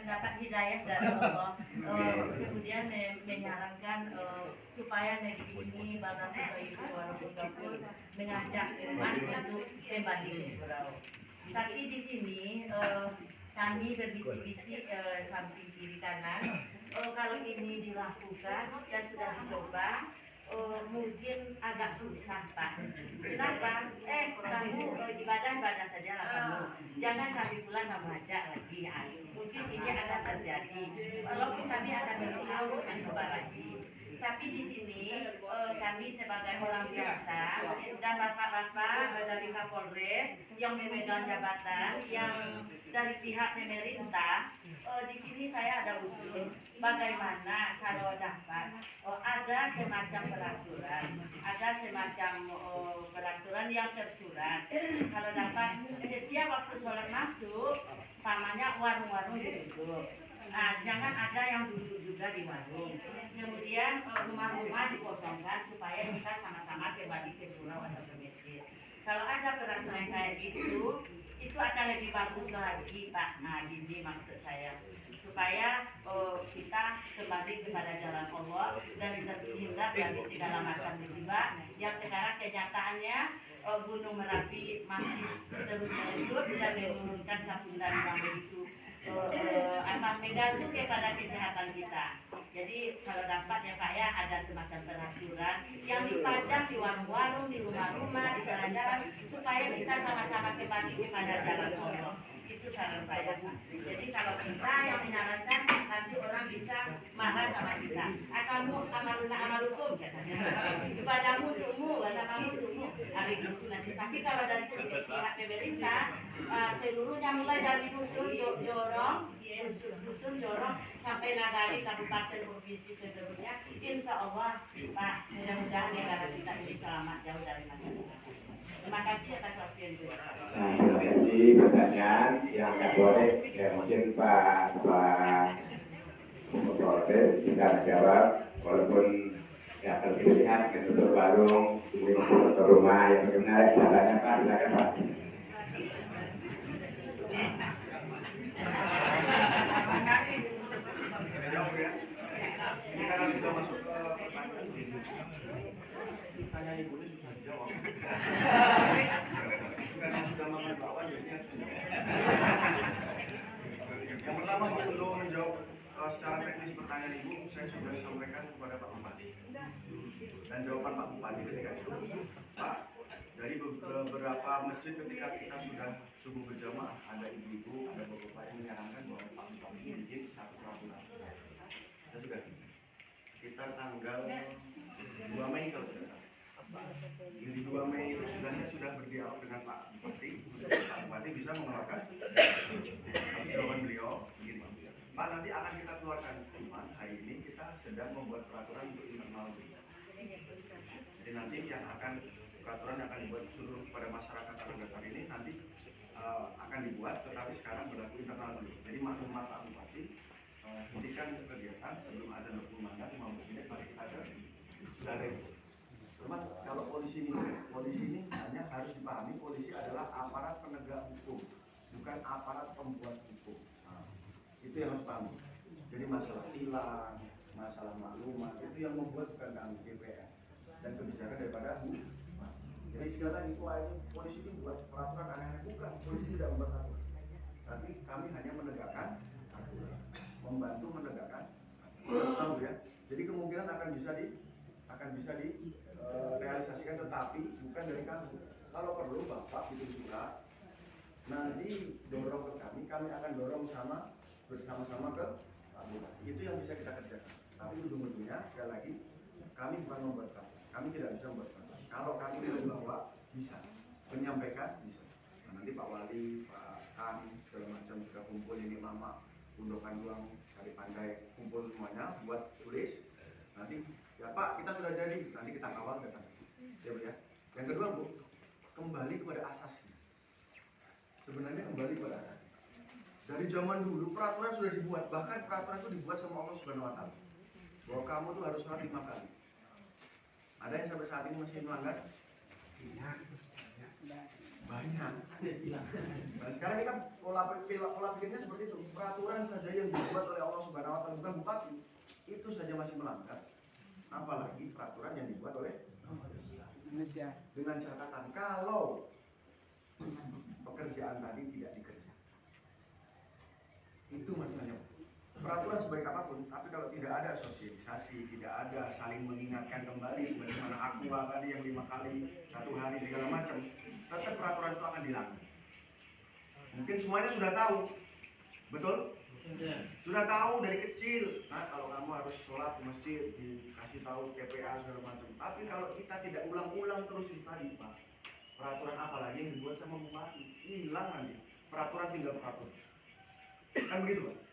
mendapat hidayah dari Allah. Kemudian menyarankan supaya negeri ini bakal itu walaupun mengajak umat untuk kembali ke surau. Tapi di sini kami berbisik-bisik samping kiri kanan, kalau ini dilakukan dan sudah dicoba, mungkin agak susah Pak. Kenapa? Kamu ibadah saja lah kamu. Jangan kami pulang kamu ajak lagi. Ya. Mungkin ini akan terjadi. Walaupun kami akan berusaha untuk mencoba lagi. Tapi di sini kami sebagai orang biasa dan bapak-bapak dari Kapolres yang memegang jabatan, yang dari pihak pemerintah, di sini saya ada usul bagaimana kalau dapat ada semacam peraturan yang tersurat. Kalau dapat setiap waktu sholat masuk, pamannya warung-warung ditutup. Nah, jangan ada yang duduk juga di warung. Kemudian rumah-rumah dikosongkan supaya kita sama-sama kembali ke surau atau ke masjid. Kalau ada peraturan kayak gitu, itu akan lebih bagus lagi Pak. Nah, ini maksud saya, supaya kita kembali kepada jalan Allah dan terhindar dari segala macam musibah yang sekarang kenyataannya Gunung Merapi masih terus meletus dan menurunkan kampung dari Bambu itu mengganggu kepada kesehatan kita. Jadi kalau dapat ya Pak ya, ada semacam peraturan yang dipajang di warung-warung, di rumah-rumah, di jalan-jalan, supaya kita sama-sama kembali kepada jalan Allah. Itu saran saya. Jadi kalau kita yang menyarankan, nanti orang bisa marah sama kita. Kamu amaluna amalukum katanya. Ibadahmu untukmu, agamamu untukmu. Hari itu nanti. Tapi kalau dari pihak pemerintah, seluruhnya mulai dari dusun Jorong sampai Nagari, kabupaten, provinsi seluruhnya, insya Allah Pak, mudah-mudahan negara kita ini selamat jauh dari masalah. Terima kasih atas waktu yang diberikan. Terima kasih pertanyaan yang nggak boleh ya, mungkin Pak Kapolres bisa jawab, walaupun ya terpilihan untuk warung di atau rumah yang benar caranya Pak, silakan Pak. Ini karena sudah masuk ke pertanyaan ini, tanya ibu ini susah dijawab. Karena sudah makan bakwan jadi yang pertama untuk menjawab secara teknis pertanyaan ibu, saya sudah sampaikan kepada Pak Bupati. Dan jawaban Pak Bupati ketika itu, Pak, dari beberapa masjid ketika kita sudah subuh berjamaah, ada ibu-ibu, ada bapak-bapak yang menyarankan bahwa Pak Bupati bikin satu peraturan. Saya sudah sekitar tanggal 2 Mei kalau tidak salah. Jadi 2 Mei itu saya sudah berdialog dengan Pak Bupati. Pak Bupati bisa mengeluarkan. Tapi jawaban beliau begini, Pak, nanti akan kita keluarkan. Cuman hari ini kita sedang membuat peraturan untuk internal dulu. Jadi nanti yang akan peraturan yang akan dibuat seluruh kepada masyarakat Arab ini nanti akan dibuat, tetapi sekarang berlaku internal dulu. Jadi maklumat Pak Bupati, hentikan kegiatan sebelum ada 15 menit mari kita ada sudah ready. Cuma kalau polisi ini hanya harus dipahami, polisi adalah aparat penegak hukum, bukan aparat pembuat hukum. Nah, itu yang harus paham. Jadi masalah tilang, masalah maklumat itu yang membuat bukan kami DPR dan kebijakan daripada jadi sekali lagi polisi itu buat peraturan aneh-aneh, bukan, polisi tidak membuat aturan, tapi kami hanya menegakkan aturan, membantu menegakkan aturan, ya. Jadi kemungkinan akan bisa direalisasikan, tetapi bukan dari kami. Kalau perlu Bapak bikin surat, nanti dorong ke kami akan dorong bersama-sama ke Pak Bupati. Itu yang bisa kita kerjakan. Tapi ujung-ujungnya sekali lagi kami bukan membuat aturan, kami tidak bisa membuat aturan. Kalau kami membawa bisa, menyampaikan bisa. Nah, nanti Pak Wali, Pak Kan, segala macam juga kumpul ini mama, Undokan Duang, Cari Pandai, kumpul semuanya, buat tulis. Nanti ya Pak, kita sudah jadi, nanti kita kawal datang. Ya Bu ya. Yang kedua Bu, kembali kepada asasnya. Sebenarnya kembali kepada asas. Dari zaman dulu peraturan sudah dibuat, bahkan peraturan itu dibuat sama Allah Subhanahu Wa Taala. Bahwa kamu tuh harus sholat 5 kali. Ada yang sampai saat ini masih melanggar? banyak. Nah sekarang kita pola pikirnya seperti itu. Peraturan saja yang dibuat oleh Allah Subhanahu Wa Taala, bukan bupati, itu saja masih melanggar. Apalagi peraturan yang dibuat oleh Indonesia. Dengan catatan kalau pekerjaan tadi tidak dikerjakan, itu masalahnya. Peraturan sebaik apapun, tapi kalau tidak ada sosialisasi, tidak ada saling mengingatkan kembali, sebagaimana Aqua tadi yang 5 kali 1 hari segala macam, tetap peraturan itu akan dilanggar. Mungkin semuanya sudah tahu, betul? Sudah tahu dari kecil. Nah kalau kamu harus sholat di masjid, dikasih tahu TPA segala macam. Tapi kalau kita tidak ulang-ulang terus itu tadi, Pak, peraturan apa lagi yang dibuat sama bupati, hilang nanti. Peraturan tinggal peraturan. Kan begitu, Pak?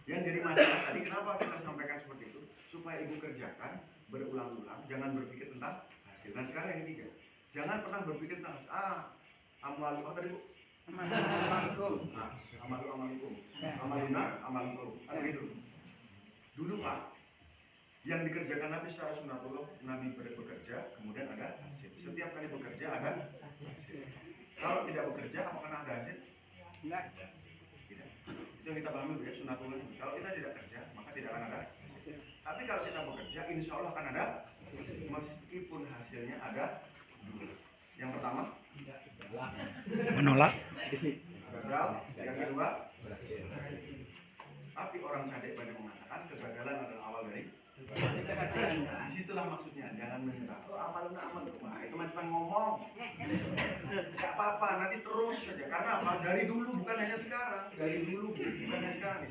Yang jadi masalah tadi kenapa kita sampaikan seperti itu? Supaya ibu kerjakan berulang-ulang, jangan berpikir tentang hasil. Nah sekarang yang ketiga, jangan pernah berpikir tentang amalu apa tadi Bu? Amalukum. Nah, amalukum. Amaluna, amalukum. Kan begitu. Dulu Pak, yang dikerjakan Nabi secara sunatullah, Nabi bekerja, kemudian ada hasil. Setiap kali bekerja ada hasil. Kalau tidak bekerja, apakah ada hasil? Tidak. Itu yang kita pahami ya, sunatullah. Kalau kita tidak kerja, maka tidak akan ada hasil. Tapi kalau kita bekerja, insya Allah akan ada, meskipun hasilnya ada. Yang pertama, menolak. gagal. Yang kedua, tapi orang cadek banyak mengatakan kegagalan adalah awal dari. Disitulah maksudnya, jangan menyerah. Oh amal, nah, itu cuma ngomong. Gak apa-apa, nanti terus saja. Karena apa? Dari dulu, bukan hanya sekarang. Dari dulu, bukan hanya sekarang.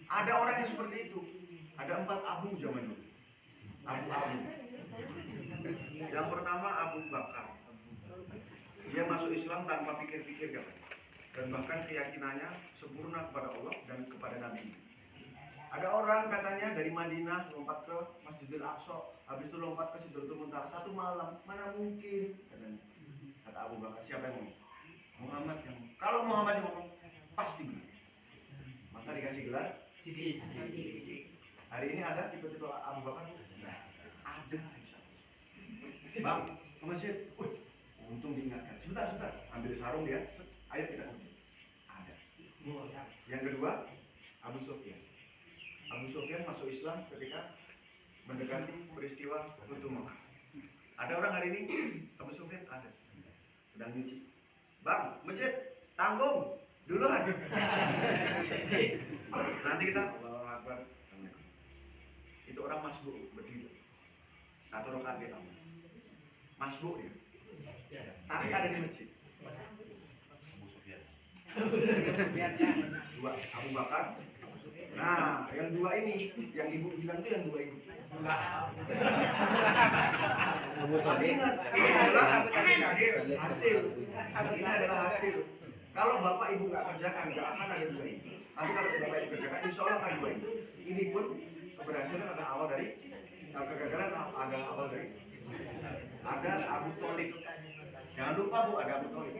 Ada orang yang seperti itu. Ada 4 Abu zaman dulu. Abu. Yang pertama Abu Bakar. Dia masuk Islam tanpa pikir-pikir katanya. Dan bahkan keyakinannya sempurna kepada Allah dan kepada Nabi. Ada orang katanya dari Madinah lompat ke Masjidil Aqsa, habis itu lompat ke Sidratul Muntaha 1 malam. Mana mungkin? Katanya. Kata Abu Bakar, siapa yang ngomong? Muhammad yang ngomong. Kalau Muhammad yang ngomong, pasti benar. Maka dikasih gelar Sisi. Hari ini ada tipe-tipe Abu Bakar? Nah, ada. Bang, ke masjid. Untung diingatkan. Sebentar. Ambil sarung dia. Ayo kita ke masjid. Ada. Yang kedua, Abu Sufyan. Abu Sufyan masuk Islam ketika mendekati peristiwa Futuh Makkah. Ada orang hari ini, Abu Sufyan ada. Sedang nyuci. Bang, masjid, tanggung. Duluan. Nanti kita Allahu Akbar. Itu orang masbuk berdiri. 1 rakaat dia tahu. Masbuk dia. Tapi ada di masjid. Dua, Abu Bakar. Nah, yang 2 ini, yang ibu bilang itu yang 2 ini. Tapi ingat, ini adalah hasil. Ini adalah hasil. Kalau bapak ibu nggak kerjakan, nggak akan ada 2 ini. Tapi kalau bapak ibu kerjakan, insya Allah akan 2 ini. Ini pun keberhasilan ada awal dari, kegagalan ada awal dari. Ada Abu Thalib. Jangan lupa Bu, ada Abu Thalib.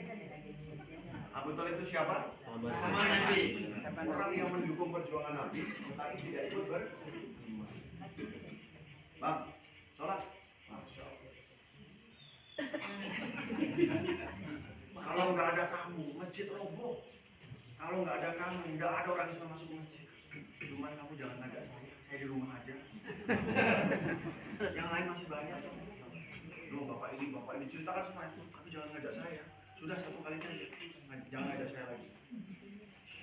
Abu Thalib itu siapa? Nabi. Orang yang mendukung perjuangan Nabi, tapi tidak ikut beriman. Bang, sholat. Masya Allah. Kalau nggak ada kamu, masjid roboh. Kalau nggak ada kamu, nggak ada orang Islam masuk masjid. Cuma kamu jangan ngajak saya di rumah aja. Yang lain masih banyak. Loh, bapak ini ceritakan semua, tapi jangan ngajak saya. Sudah 1 kali aja, jangan ngajak saya lagi.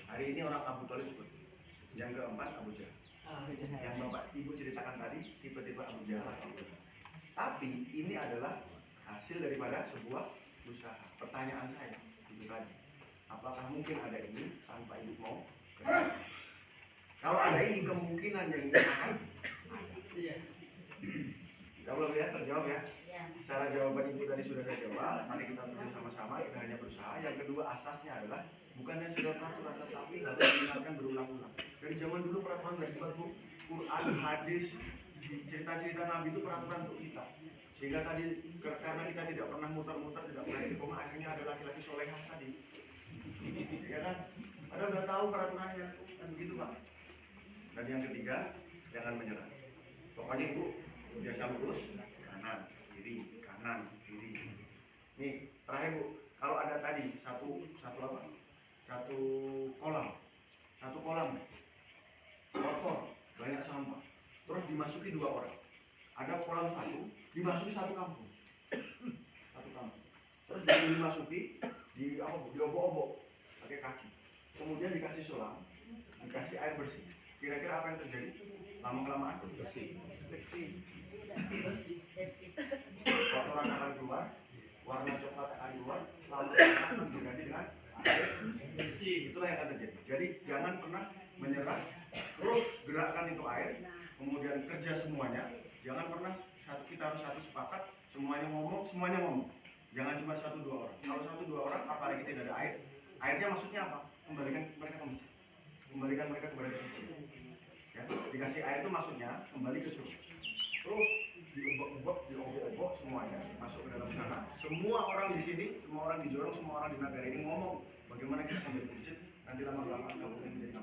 Hari ini orang Abu Thalib seperti itu. Yang keempat Abu Jahal. Yang bapak ibu ceritakan tadi tiba-tiba Abu Jahal. Tapi ini adalah hasil daripada sebuah usaha. Pertanyaan saya itu tadi, apakah mungkin ada ini tanpa ibu mau? Kalau ada ini kemungkinan yang ini akan ada. Kalau ya terjawab ya. Secara jawaban ibu tadi sudah saya jawab. Mari kita tulis sama-sama. Kita hanya berusaha. Yang kedua asasnya adalah bukannya sekedar peraturan, tetapi lalu diingatkan berulang-ulang. Dari zaman dulu peraturan dari buku Quran, hadis, cerita-cerita Nabi itu peraturan untuk kita. Sehingga tadi karena kita tidak pernah muter-muter, tidak pernah istiqomah, akhirnya ada laki-laki solehah tadi. Ya kan? Ada udah tahu peraturannya, kan begitu Pak. Dan yang ketiga, jangan menyerah. Pokoknya ibu biasa lurus, kanan, kiri. Nih terakhir Bu, kalau ada tadi satu kolam kotor, banyak sampah, terus dimasuki 2 orang, ada kolam satu dimasuki satu kampung, terus dimasuki diobok-obok pakai kaki, kemudian dikasih selang, dikasih air bersih. Kira-kira apa yang terjadi? Lama-kelamaan bersih. Kotoran akan keluar, warna coklat akan keluar, lama-kelamaan akan diganti dengan air bersih. Itulah yang akan terjadi. Jadi jangan pernah menyerah, terus gerakkan itu air, kemudian kerja semuanya. Jangan pernah kita harus satu sepakat, semuanya ngomong. Jangan cuma 1-2 orang. Kalau 1-2 orang, apalagi tidak ada air, airnya maksudnya apa? Kembalikan mereka ke masjid, kembalikan mereka kepada kesucian. Ya, dikasih air itu maksudnya kembali ke surga. Terus diobok-obok semuanya masuk ke dalam sana. Semua orang di sini, semua orang di Jorong, semua orang di negara ini ngomong bagaimana kita kembali ke masjid. Nanti lama-lama kamu ini menjadi